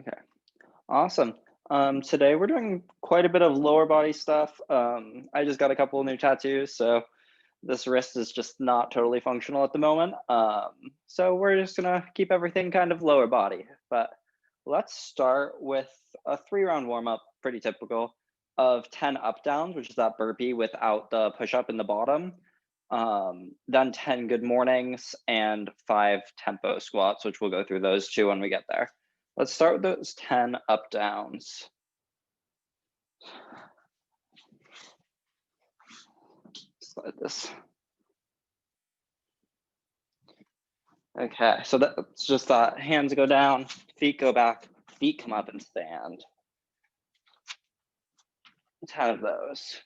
Okay, awesome. Today we're doing quite a bit of lower body stuff. I just got a couple of new tattoos, so this wrist is just not totally functional at the moment. So we're just gonna keep everything kind of lower body. But let's start with a 3 round warm up, pretty typical, of 10 up downs, which is that burpee without the push up in the bottom. Then 10 good mornings and 5 tempo squats, which we'll go through those two when we get there. Let's start with those 10 up downs. Slide this. Okay, so that's just that hands go down, feet go back, feet come up and stand. 10 of those.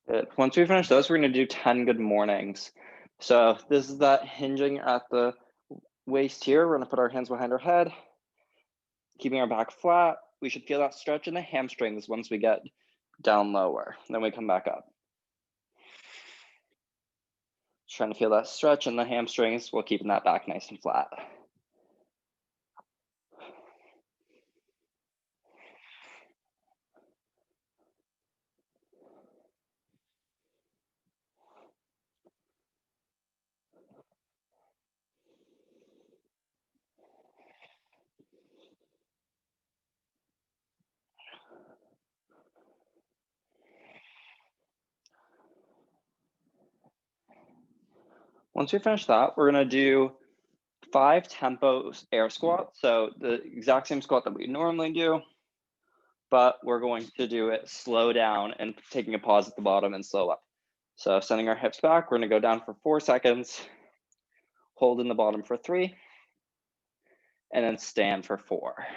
Good. Once we finish those, we're gonna do 10 good mornings. So this is that hinging at the waist here. We're gonna put our hands behind our head, keeping our back flat. We should feel that stretch in the hamstrings once we get down lower. Then we come back up. Trying to feel that stretch in the hamstrings while keeping that back nice and flat. Once we finish that, we're gonna do 5 tempo air squats. So the exact same squat that we normally do, but we're going to do it slow down and taking a pause at the bottom and slow up. So sending our hips back, we're gonna go down for 4 seconds, hold in the bottom for 3, and then stand for 4.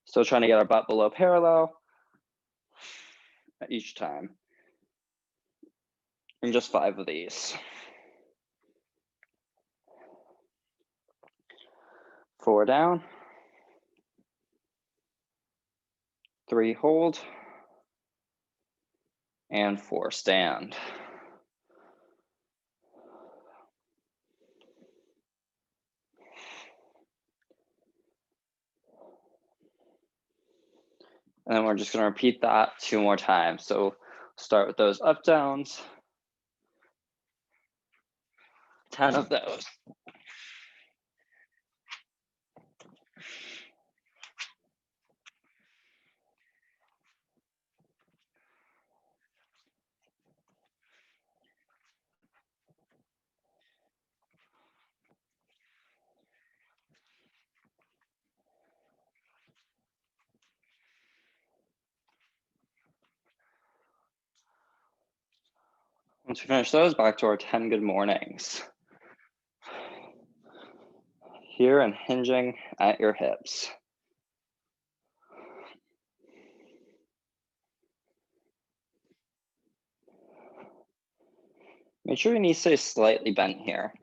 Still trying to get our butt below parallel each time. And just 5 of these. 4 down, 3 hold, and 4 stand. And then we're just gonna repeat that 2 more times. So start with those up downs, 10 of those. Once we finish those, back to our 10 good mornings. Here and hinging at your hips. Make sure your knees stay slightly bent here.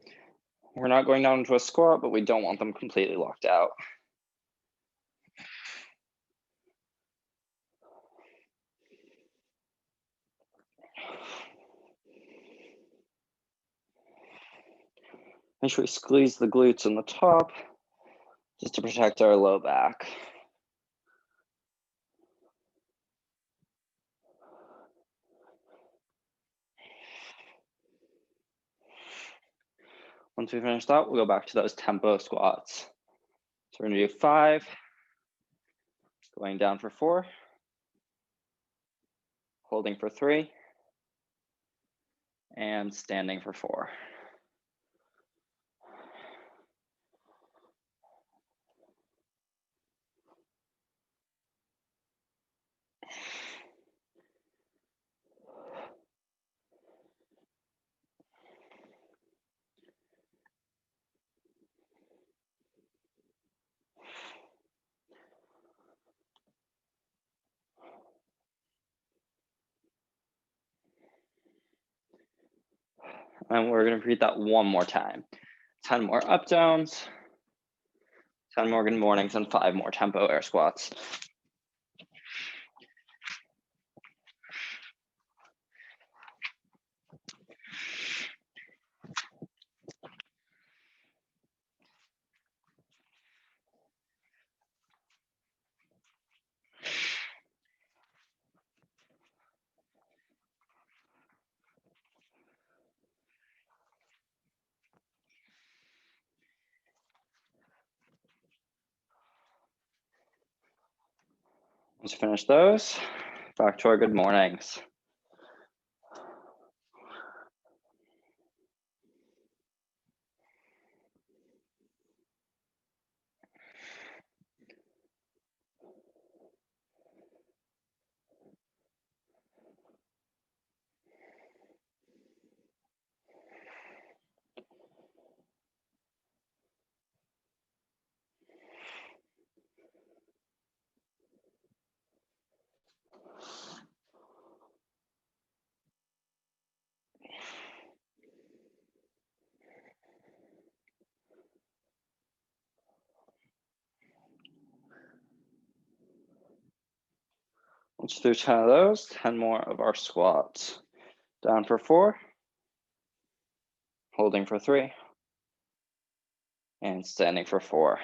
We're not going down into a squat, but we don't want them completely locked out. Make sure we squeeze the glutes in the top just to protect our low back. Once we finish that, we'll go back to those tempo squats. So we're gonna do 5, going down for 4, holding for 3, and standing for 4. And we're gonna repeat that one more time. 10 more up downs, 10 more good mornings, and 5 more tempo air squats. Once you finish those, back to our good mornings. Once you do 10 of those, 10 more of our squats. Down for 4, holding for 3, and standing for 4.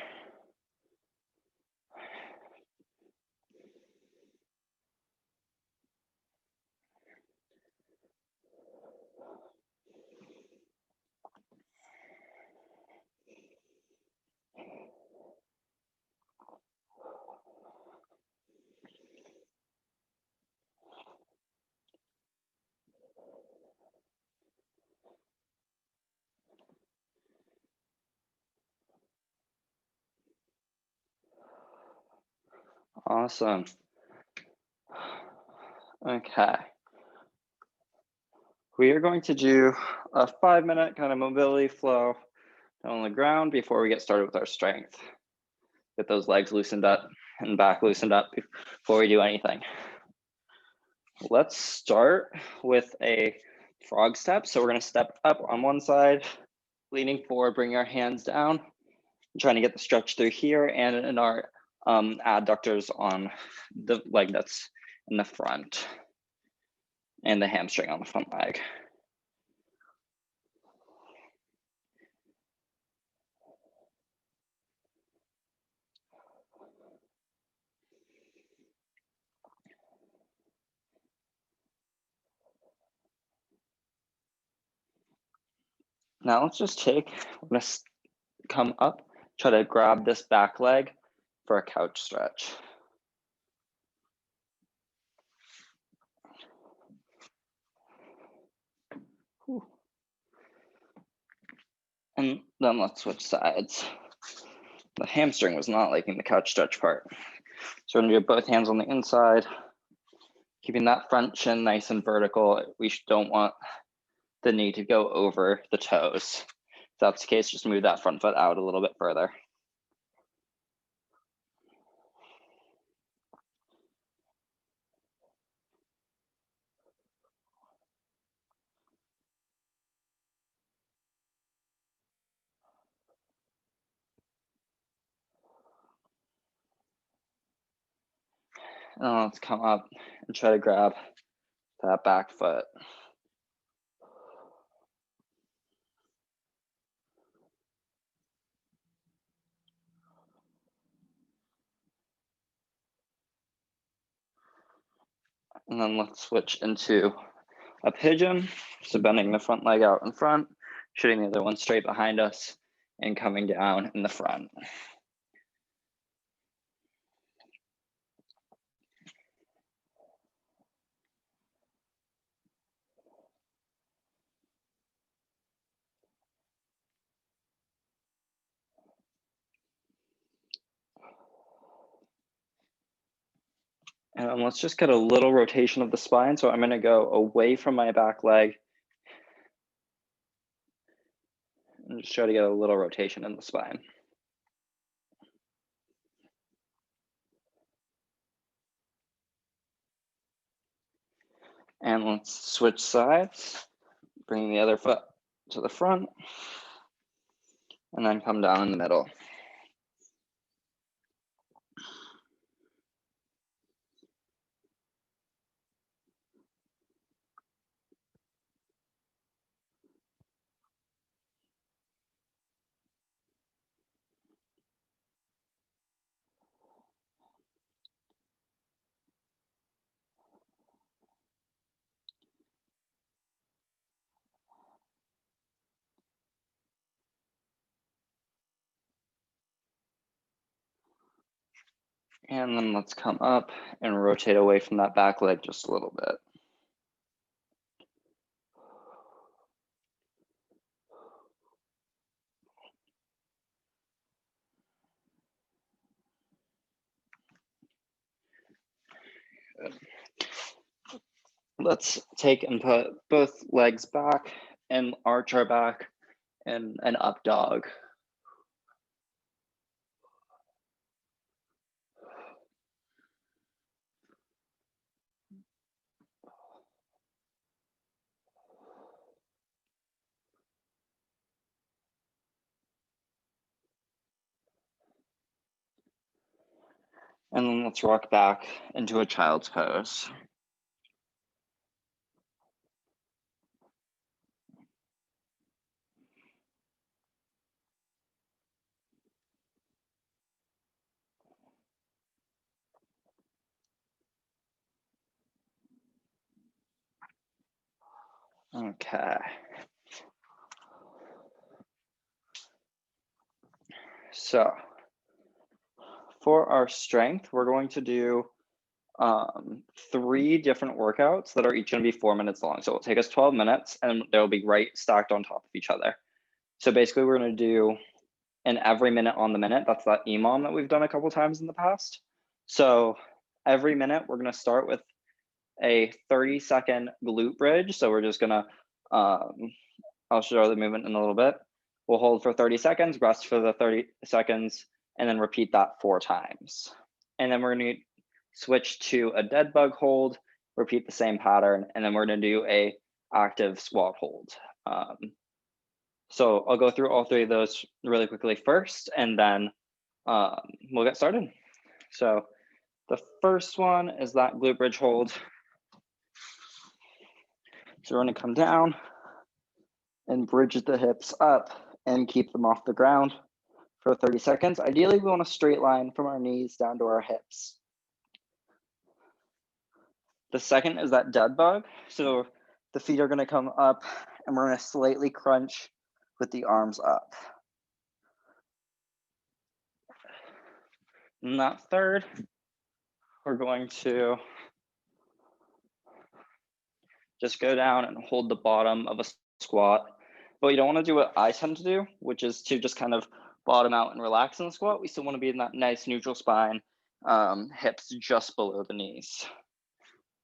Awesome. Okay. We are going to do a 5-minute kind of mobility flow on the ground before we get started with our strength. Get those legs loosened up and back loosened up before we do anything. Let's start with a frog step. So we're going to step up on one side, leaning forward, bring our hands down. I'm trying to get the stretch through here and in our adductors on the leg that's in the front and the hamstring on the front leg. Now let's just we're gonna come up, try to grab this back leg for a couch stretch. Whew. And then let's switch sides. The hamstring was not liking the couch stretch part. So we're gonna do both hands on the inside, keeping that front shin nice and vertical. We don't want the knee to go over the toes. If that's the case, just move that front foot out a little bit further. And let's come up and try to grab that back foot. And then let's switch into a pigeon. So bending the front leg out in front, shooting the other one straight behind us, and coming down in the front. And let's just get a little rotation of the spine. So I'm going to go away from my back leg and just try to get a little rotation in the spine. And let's switch sides, bringing the other foot to the front, and then come down in the middle. And then let's come up and rotate away from that back leg just a little bit. Good. Let's take and put both legs back and arch our back in an up dog. And then let's rock back into a child's pose. Okay. So for our strength, we're going to do 3 different workouts that are each going to be 4 minutes long. So it'll take us 12 minutes and they'll be right stacked on top of each other. So basically we're going to do an every minute on the minute. That's that EMOM that we've done a couple times in the past. So every minute we're going to start with a 30-second glute bridge. So we're just going to, I'll show the movement in a little bit. We'll hold for 30 seconds, rest for the 30 seconds, and then repeat that 4 times. And then we're going to switch to a dead bug hold, repeat the same pattern, and then we're going to do a active squat hold. So I'll go through all 3 of those really quickly first, and then we'll get started. So the first one is that glute bridge hold. So we're going to come down and bridge the hips up and keep them off the ground for 30 seconds. Ideally, we want a straight line from our knees down to our hips. The second is that dead bug. So the feet are going to come up and we're going to slightly crunch with the arms up. And that third, we're going to just go down and hold the bottom of a squat. But you don't want to do what I tend to do, which is to just kind of bottom out and relax in the squat. We still want to be in that nice neutral spine, hips just below the knees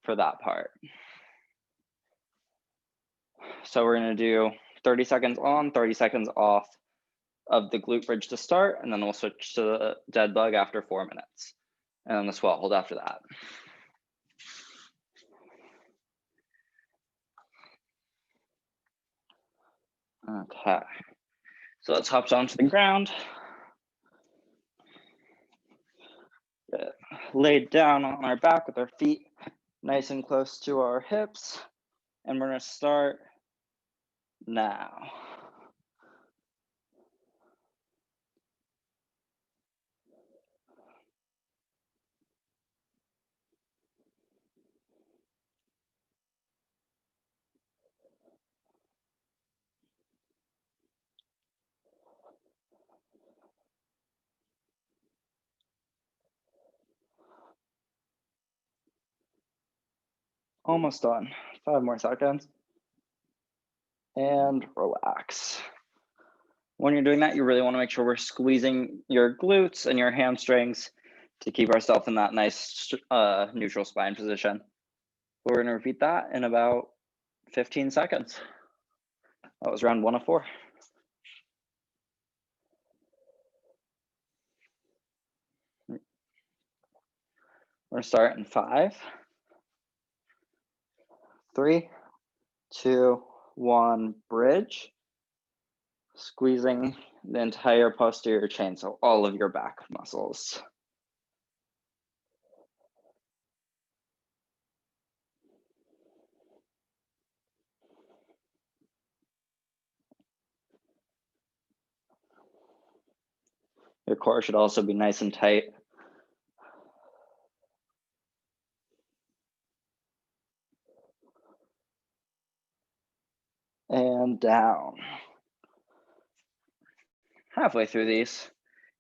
for that part. So we're going to do 30 seconds on, 30 seconds off of the glute bridge to start, and then we'll switch to the dead bug after 4 minutes, and then the squat hold after that. Okay, so let's hop down to the ground. Laid down on our back with our feet nice and close to our hips, and we're going to start now. Almost done. 5 more seconds. And relax. When you're doing that, you really want to make sure we're squeezing your glutes and your hamstrings to keep ourselves in that nice neutral spine position. We're going to repeat that in about 15 seconds. That was round 1 of 4. We're going to start in 5, 3, 2, 1, bridge. Squeezing the entire posterior chain, so all of your back muscles. Your core should also be nice and tight. And down. Halfway through these,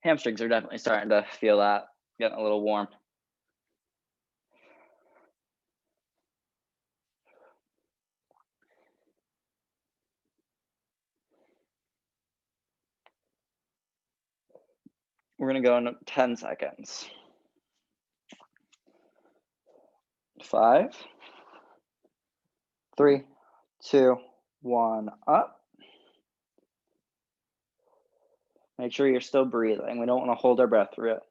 hamstrings are definitely starting to feel that, getting a little warm. We're gonna go in 10 seconds. 5, 3, 2, 1, up. Make sure you're still breathing. We don't want to hold our breath through it.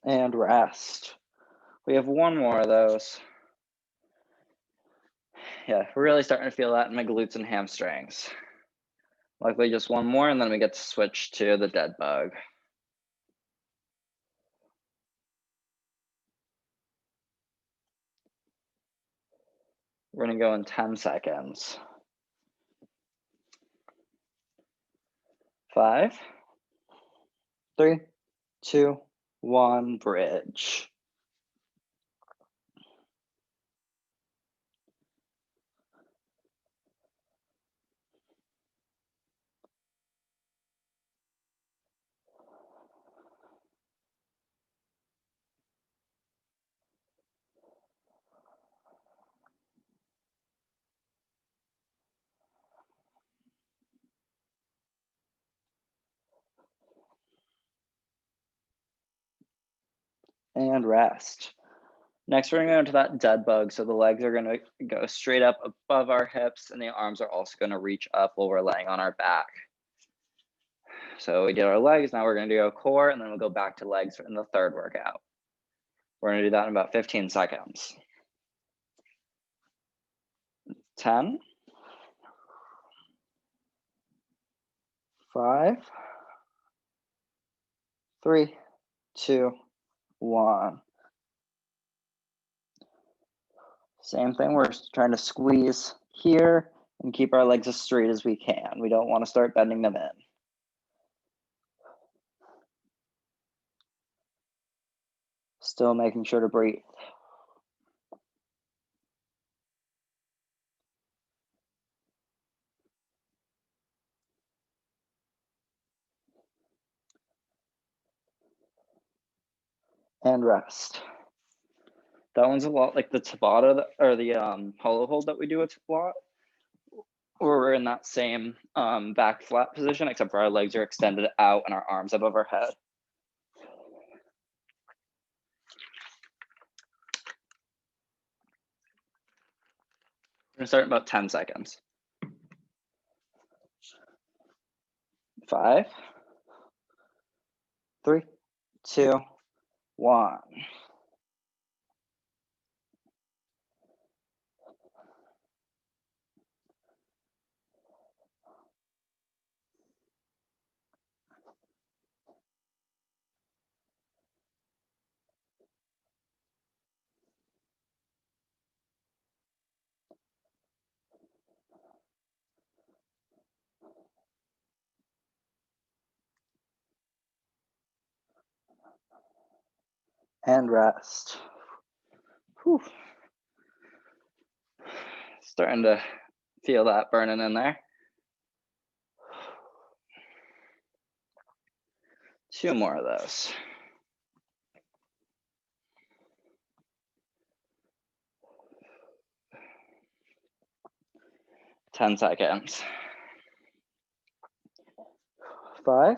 And rest. We have one more of those. Yeah, we're really starting to feel that in my glutes and hamstrings. Likely just one more, and then we get to switch to the dead bug. We're gonna go in 10 seconds. 5, 3, 2, 1, bridge. And rest. Next, we're gonna go into that dead bug. So the legs are gonna go straight up above our hips, and the arms are also gonna reach up while we're laying on our back. So we did our legs, now we're gonna do our core, and then we'll go back to legs in the third workout. We're gonna do that in about 15 seconds. 10, 5, 3, 2, 1. Same thing, we're trying to squeeze here and keep our legs as straight as we can. We don't want to start bending them in. Still making sure to breathe. And rest. That one's a lot like the Tabata or the hollow hold that we do with squat, where we're in that same back flat position, except for our legs are extended out and our arms above our head. We're gonna start in about 10 seconds. 5, 3, 2, 1. And rest. Whew. Starting to feel that burning in there. 2 more of those. 10 seconds. 5,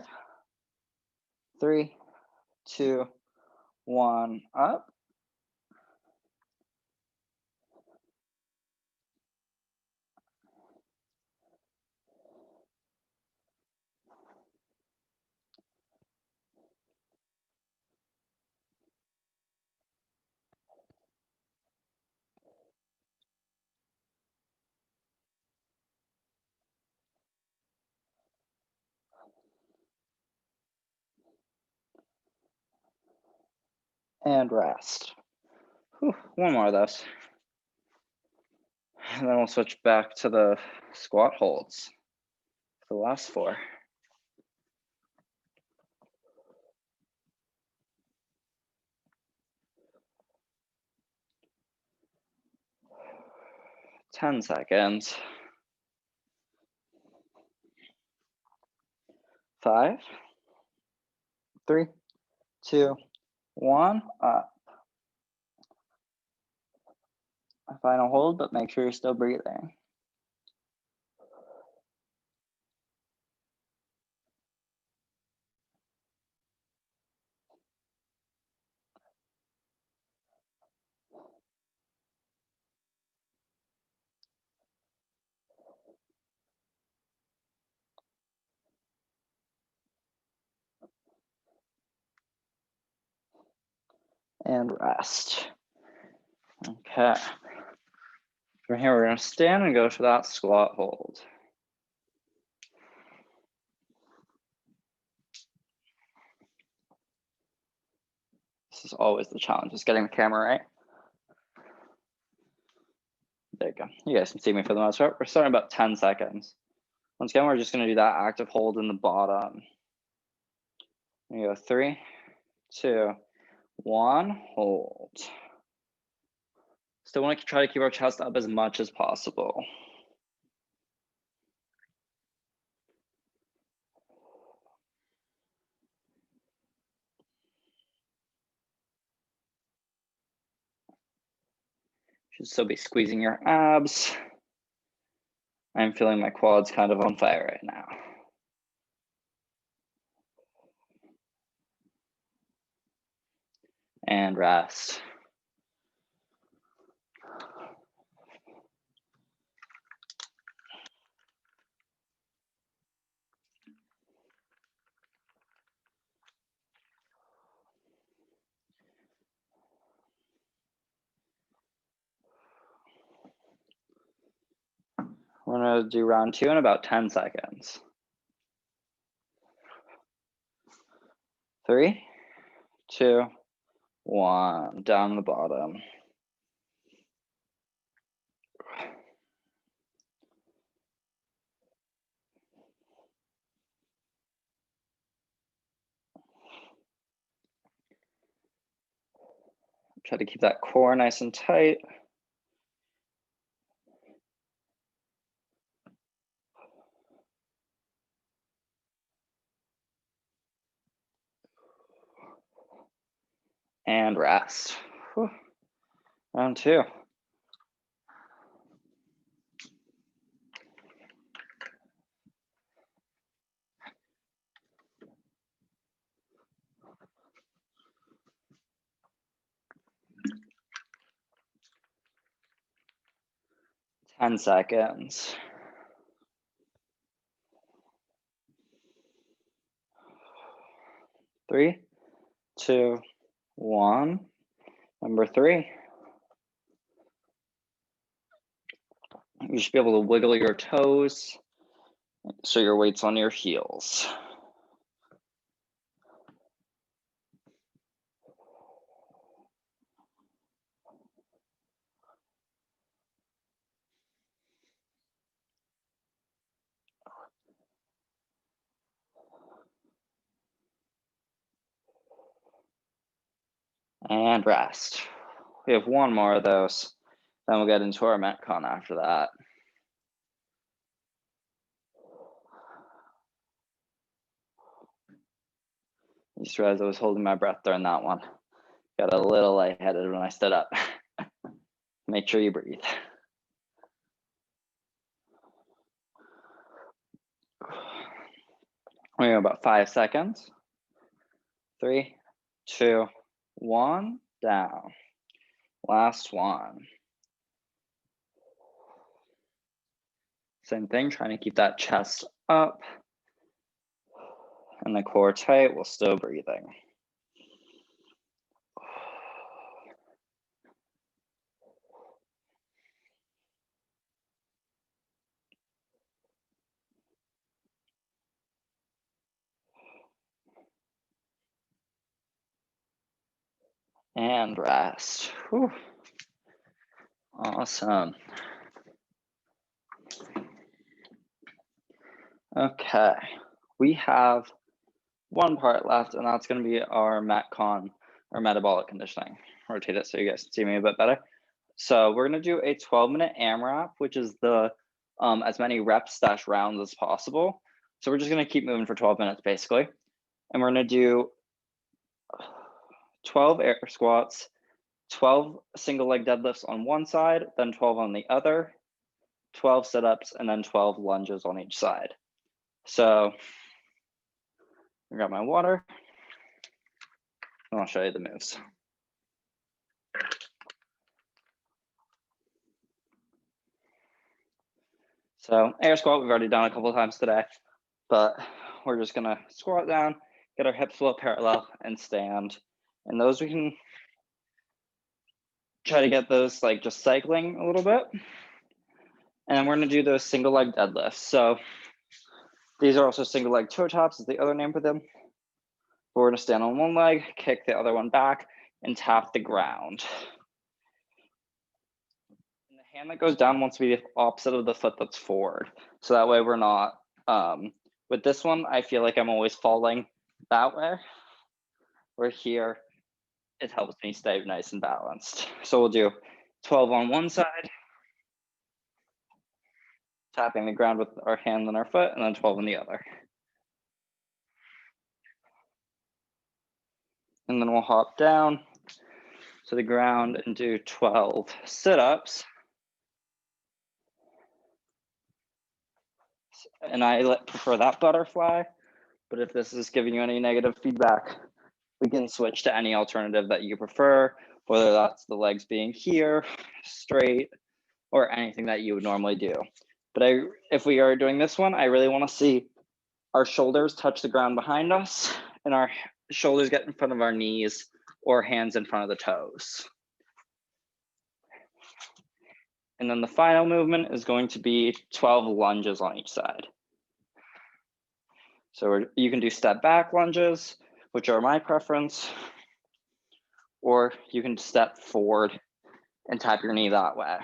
3, 2, 1, up. and rest. Whew, one more of those. And then we'll switch back to the squat holds. The last 4. Ten seconds. 5, 3, 2, 1. Up. A final hold, but make sure you're still breathing. And rest. Okay. From here, we're going to stand and go to that squat hold. This is always the challenge, is getting the camera right. There you go. You guys can see me for the most part. We're starting about 10 seconds. Once again, we're just going to do that active hold in the bottom. We go 3, 2, 1, hold. Still want to try to keep our chest up as much as possible. Should still be squeezing your abs. I'm feeling my quads kind of on fire right now. And rest. We're going to do round 2 in about 10 seconds. 3, 2, 1, down the bottom. Try to keep that core nice and tight. And rest. Whew. Round 2. Ten seconds. 3, 2, 1. Number 3. You should be able to wiggle your toes so your weight's on your heels. And rest. We have one more of those. Then we'll get into our Metcon after that. I just realized I was holding my breath during that one. Got a little lightheaded when I stood up. Make sure you breathe. We have about 5 seconds. 3, 2, 1, down. Last one. Same thing, trying to keep that chest up and the core tight while still breathing. and rest. Whew. Awesome. Okay, we have one part left, and that's going to be our MetCon, or metabolic conditioning. Rotate it so you guys can see me a bit better. So we're going to do a 12-minute AMRAP, which is the as many reps / rounds as possible. So we're just going to keep moving for 12 minutes, basically. And we're going to do 12 air squats, 12 single leg deadlifts on one side, then 12 on the other, 12 sit-ups, and then 12 lunges on each side. So I got my water, and I'll show you the moves. So air squat, we've already done a couple of times today, but we're just gonna squat down, get our hips float parallel, and stand. And those we can try to get those like just cycling a little bit. And then we're gonna do those single leg deadlifts. So these are also single leg toe taps is the other name for them. We're gonna stand on one leg, kick the other one back, and tap the ground. And the hand that goes down wants to be the opposite of the foot that's forward. So that way we're not, with this one, I feel like I'm always falling that way. Where here, it helps me stay nice and balanced. So we'll do 12 on one side, tapping the ground with our hand and our foot, and then 12 on the other. And then we'll hop down to the ground and do 12 sit-ups. And I prefer that butterfly, but if this is giving you any negative feedback, we can switch to any alternative that you prefer, whether that's the legs being here, straight, or anything that you would normally do. But if we are doing this one, I really want to see our shoulders touch the ground behind us and our shoulders get in front of our knees or hands in front of the toes. And then the final movement is going to be 12 lunges on each side. So you can do step back lunges, which are my preference, or you can step forward and tap your knee that way.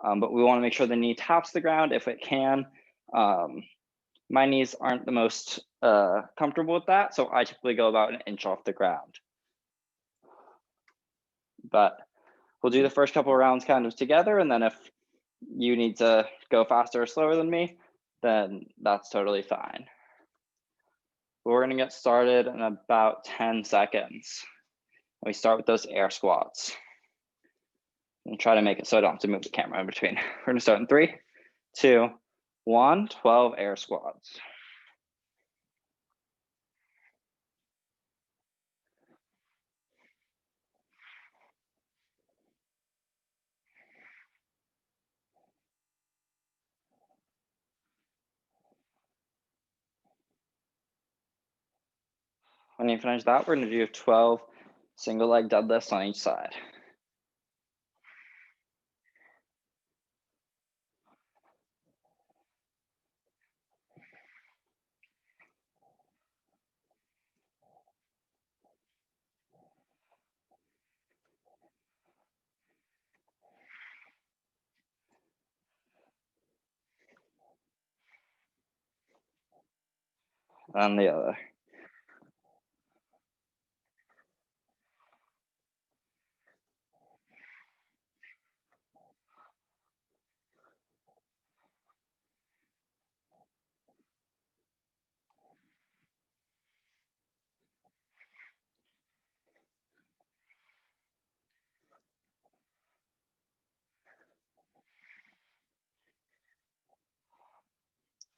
But we want to make sure the knee taps the ground if it can. My knees aren't the most comfortable with that, so I typically go about an inch off the ground. But we'll do the first couple of rounds kind of together, and then if you need to go faster or slower than me, then that's totally fine. We're gonna get started in about 10 seconds. We start with those air squats. And try to make it so I don't have to move the camera in between. We're gonna start in 3, 2, 1, 12 air squats. When you finish that, we're gonna do 12 single leg deadlifts on each side. And the other.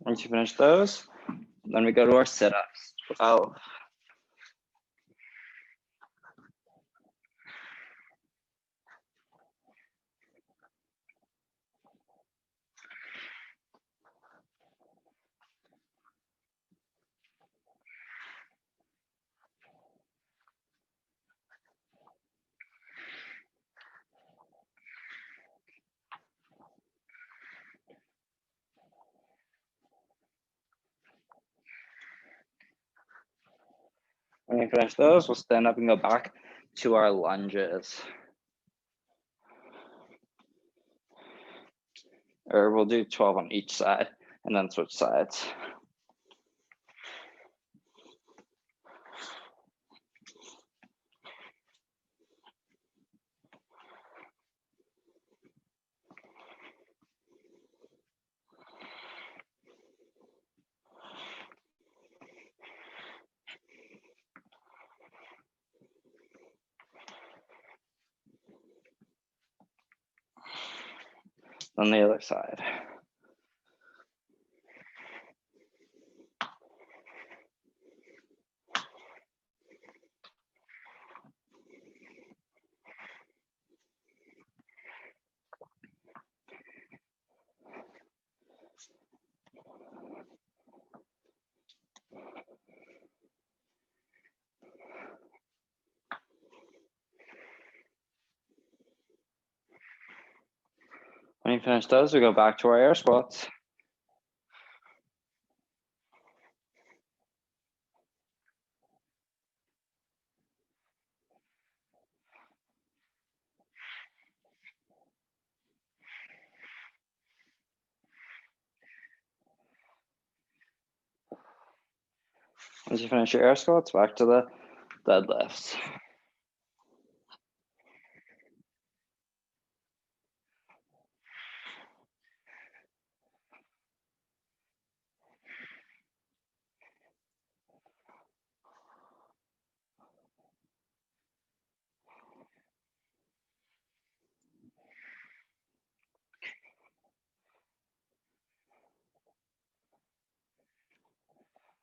Once you finish those, then we go to our sit-ups. 12. When you finish those, we'll stand up and go back to our lunges. Or we'll do 12 on each side and then switch sides. On the other side. When you finish those, we go back to our air squats. Once you finish your air squats, back to the deadlifts.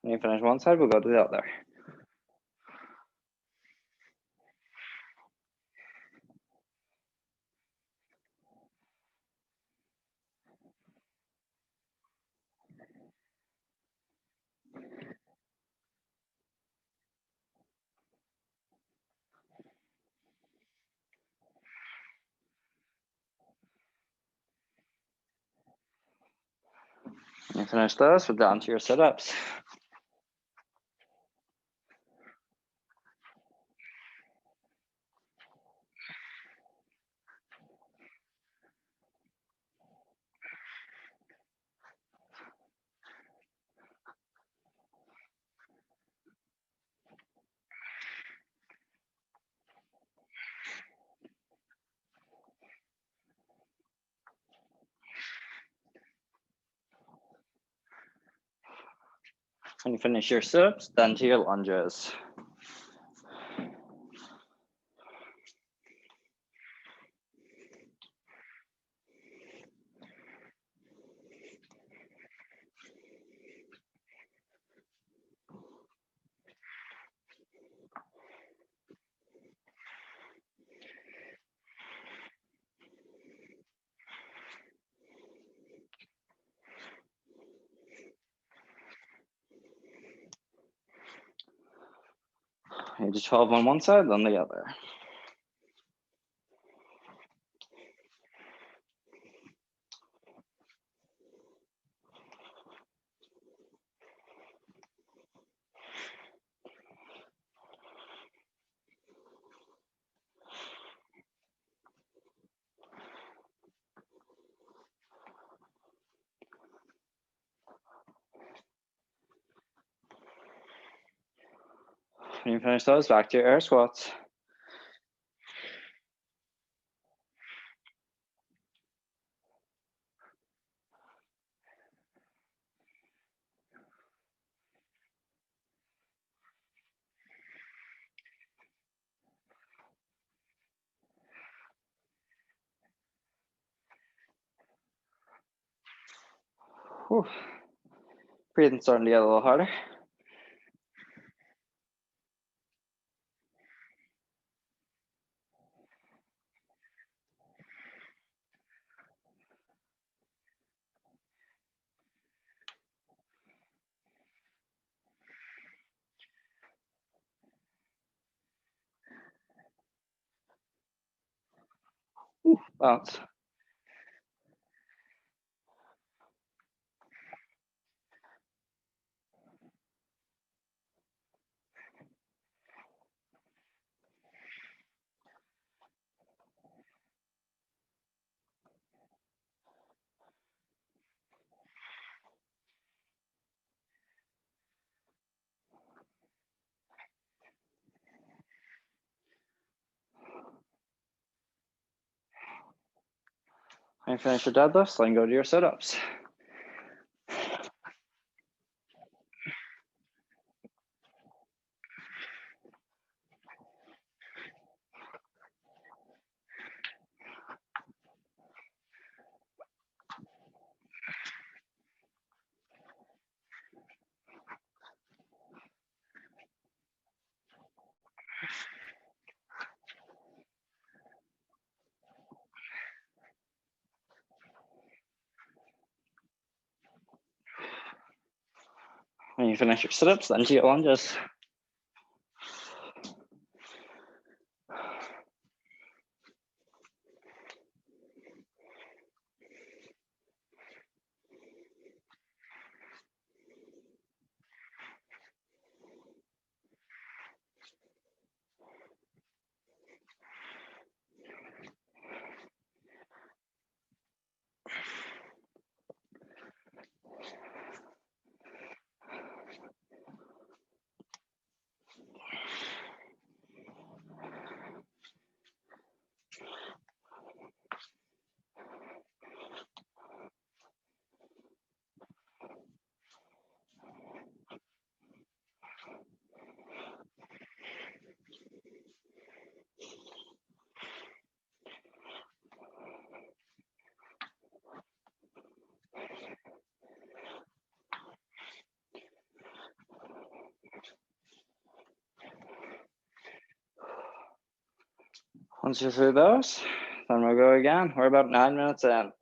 When you finish one side, we'll go to the other. When you finish those, we're down to your sit-ups. When you finish your sit-ups, then to your lunges. You do 12 on one side, then the other. When you finish those, back to your air squats. Whew. Breathing starting to get a little harder. Bounce. When you finish your deadlifts, then go to your sit-ups. When you finish your sit-ups, then to your lunges. Once you're through those, then we'll go again. We're about 9 minutes in.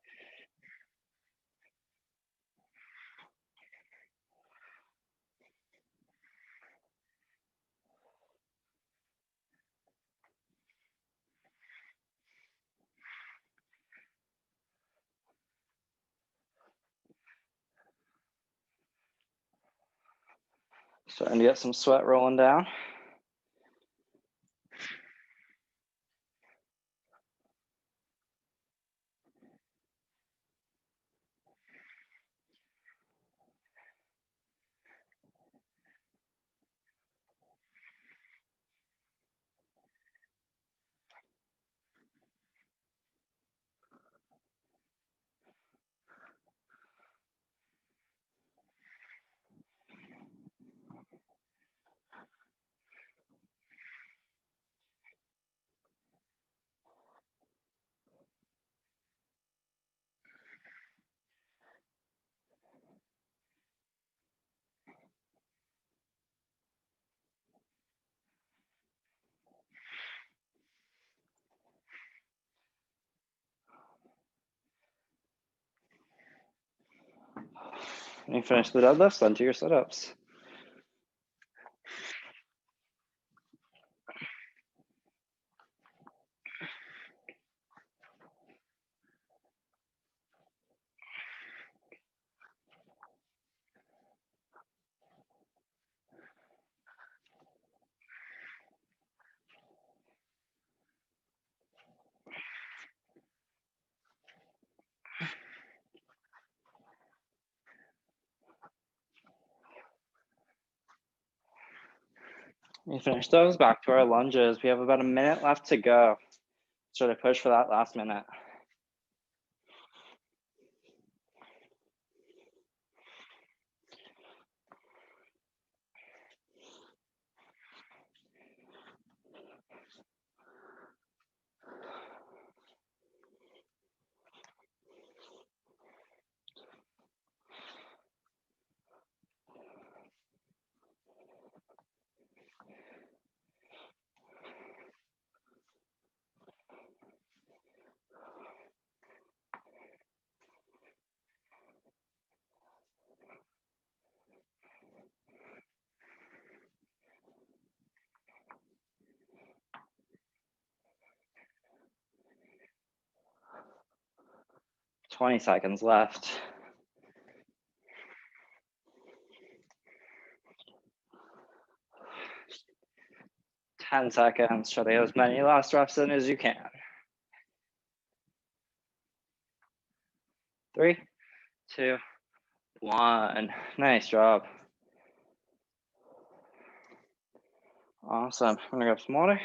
Starting to get some sweat rolling down. When you finish the deadlifts, then to your sit-ups. When you finish those, back to our lunges. We have about a minute left to go. Try to push for that last minute. Twenty seconds left. 10 seconds. Try to get as many last reps in as you can. 3, 2, 1. Nice job. Awesome. I'm gonna grab some water.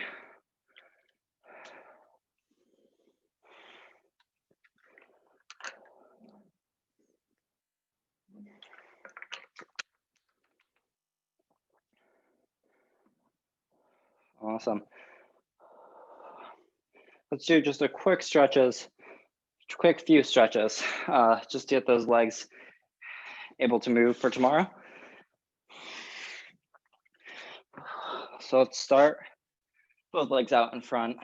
Awesome. Let's do just a quick few stretches, just to get those legs able to move for tomorrow. So let's start both legs out in front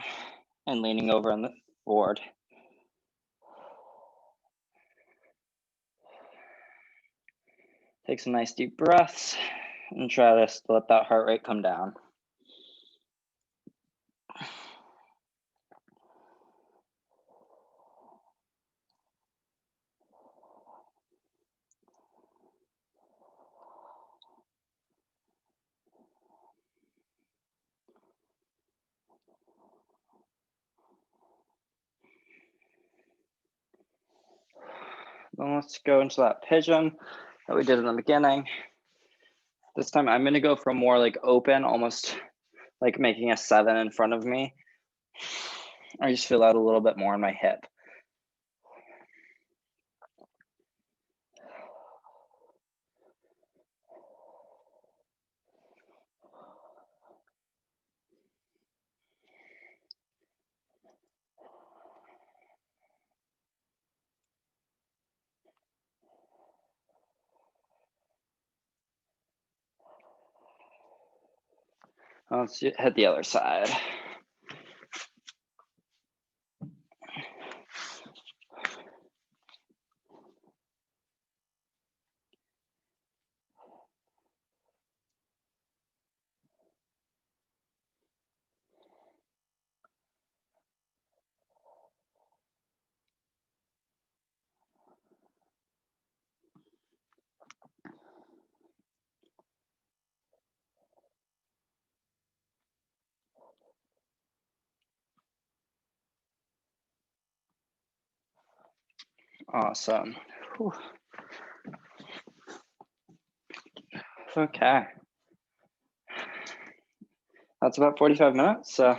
and leaning over on the board. Take some nice deep breaths and try to let that heart rate come down. Then let's go into that pigeon that we did in the beginning. This time I'm gonna go for more like open, almost like making a 7 in front of me. I just feel that a little bit more in my hip. Let's hit the other side. Awesome. Whew. Okay. That's about 45 minutes, so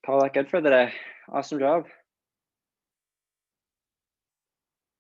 call that good for the day. Awesome job.